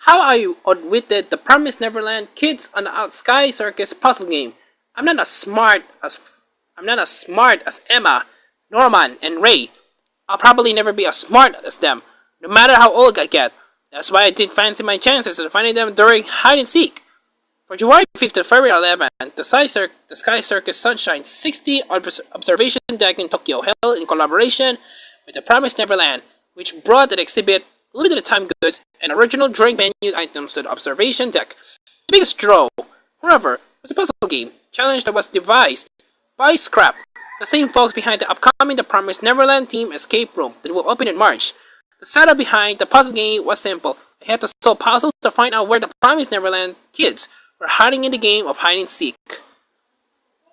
How I outwitted the Promised Neverland kids on the Out Sky Circus puzzle game. I'm not as smart as I'm not as smart as Emma, Norman, and Ray. I'll probably never be as smart as them, no matter how old I get. That's why I did fancy my chances of finding them during hide and seek. For January 5th to February 11th, the Sky Circus Sunshine 60 observation deck in Tokyo held in collaboration with the Promised Neverland, which brought the exhibit limited time goods and original drink menu items to the observation deck. The biggest draw, however, was a puzzle game challenge that was devised by Scrap, the same folks behind the upcoming The Promised Neverland Team Escape Room that will open in March. The setup behind the puzzle game was simple. I had to solve puzzles to find out where the Promised Neverland kids were hiding in the game of hide and seek.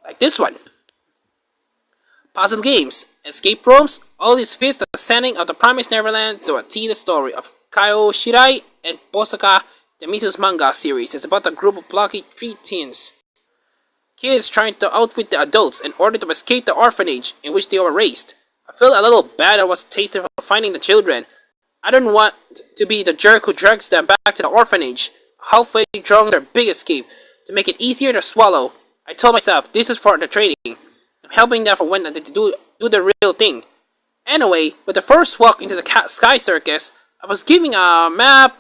Like this one. Puzzle games, escape rooms, all this fits the setting of the Promised Neverland to a T. The story of Kaio Shirai and Posaka Yamisu's manga series is about a group of plucky preteens. Kids trying to outwit the adults in order to escape the orphanage in which they were raised. I felt a little bad I was tasted for finding the children. I don't want to be the jerk who drags them back to the orphanage, halfway during their big escape, to make it easier to swallow. I told myself this is for the training. I'm helping them for when they do the real thing. Anyway, with the first walk into the Sky Circus, I was given a map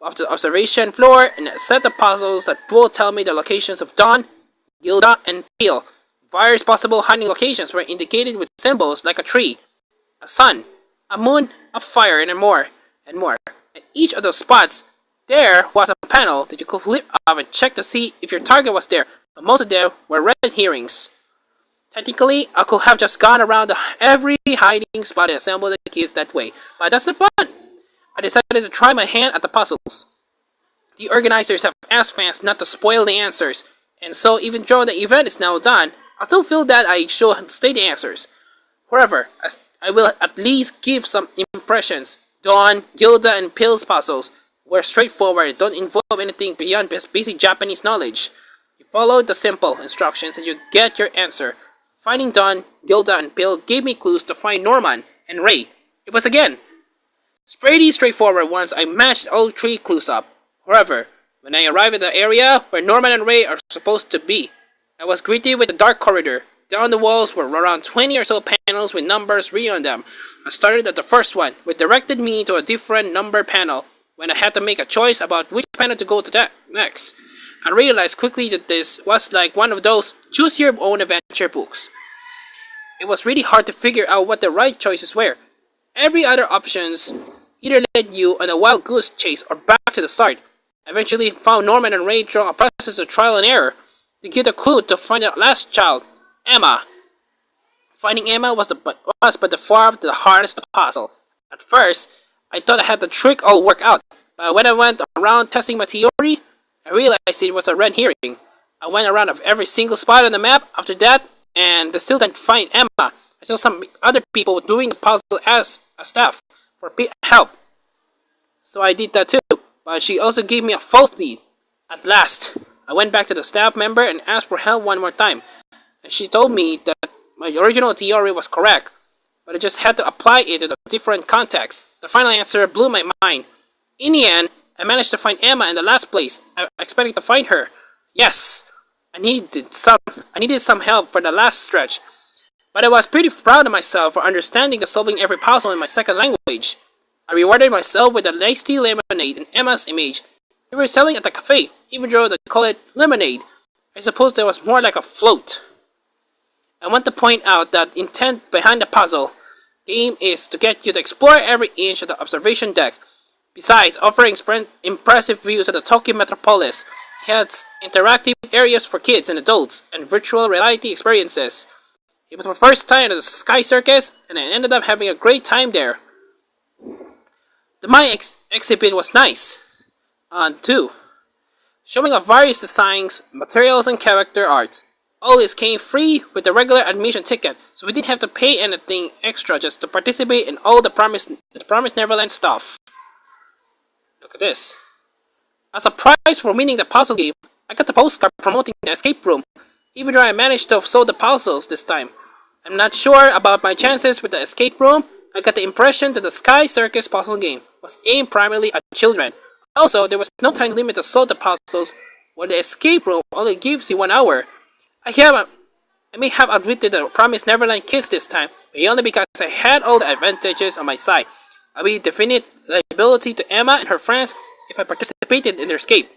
of the observation floor and a set of puzzles that will tell me the locations of Dawn, Gilda, and Peel. Various possible hiding locations were indicated with symbols like a tree, a sun, a moon, a fire, and more, and more. At each of those spots, there was a panel that you could flip off and check to see if your target was there, but most of them were red herrings. Technically, I could have just gone around every hiding spot and assembled the kids that way, but that's the fun. I decided to try my hand at the puzzles. The organizers have asked fans not to spoil the answers, and so even though the event is now done, I still feel that I should state the answers. However, I will at least give some impressions. Dawn, Gilda, and Peel's puzzles were straightforward, don't involve anything beyond basic Japanese knowledge. You follow the simple instructions and you get your answer. Finding Dawn, Gilda, and Peel gave me clues to find Norman and Ray. It was again pretty straightforward once I matched all three clues up. However, when I arrived at the area where Norman and Ray are supposed to be, I was greeted with a dark corridor. Down the walls were around 20 or so panels with numbers written on them. I started at the first one, which directed me to a different number panel when I had to make a choice about which panel to go to next. I realized quickly that this was like one of those choose your own adventure books. It was really hard to figure out what the right choices were. Every other options either led you on a wild goose chase or back to the start. I eventually found Norman and Ray during a process of trial and error. To get a clue to find the last child, Emma. Finding Emma was but the far the hardest puzzle. At first, I thought I had the trick all worked out, but when I went around testing my theory, I realized it was a red herring. I went around of every single spot on the map after that, and I still didn't find Emma. I saw some other people doing the puzzle as a staff for help, so I did that too, but she also gave me a false lead. At last, I went back to the staff member and asked for help one more time, and she told me that my original theory was correct, but I just had to apply it to a different context. The final answer blew my mind. In the end, I managed to find Emma in the last place. I expected to find her. Yes, I needed some help for the last stretch, but I was pretty proud of myself for understanding and solving every puzzle in my second language. I rewarded myself with a iced lemonade in Emma's image. They were selling at the cafe, even though they call it lemonade. I suppose there was more like a float. I want to point out that intent behind the puzzle game is to get you to explore every inch of the observation deck. Besides offering impressive views of the Tokyo metropolis, it has interactive areas for kids and adults and virtual reality experiences. It was my first time at the Sky Circus, and I ended up having a great time there. The Maya exhibit was nice, too, showing off various designs, materials, and character art. All this came free with the regular admission ticket, so we didn't have to pay anything extra just to participate in all the Promised Neverland stuff. Look at this. As a prize for winning the puzzle game, I got the postcard promoting the escape room, even though I managed to solve the puzzles this time. I'm not sure about my chances with the escape room. I got the impression that the Sky Circus puzzle game was aimed primarily at children. Also, there was no time limit to solve the puzzles, while the escape room only gives you 1 hour. I may have outwitted the promised Neverland kids this time, but only because I had all the advantages on my side. I'll be definite liability to Emma and her friends if I participated in their escape.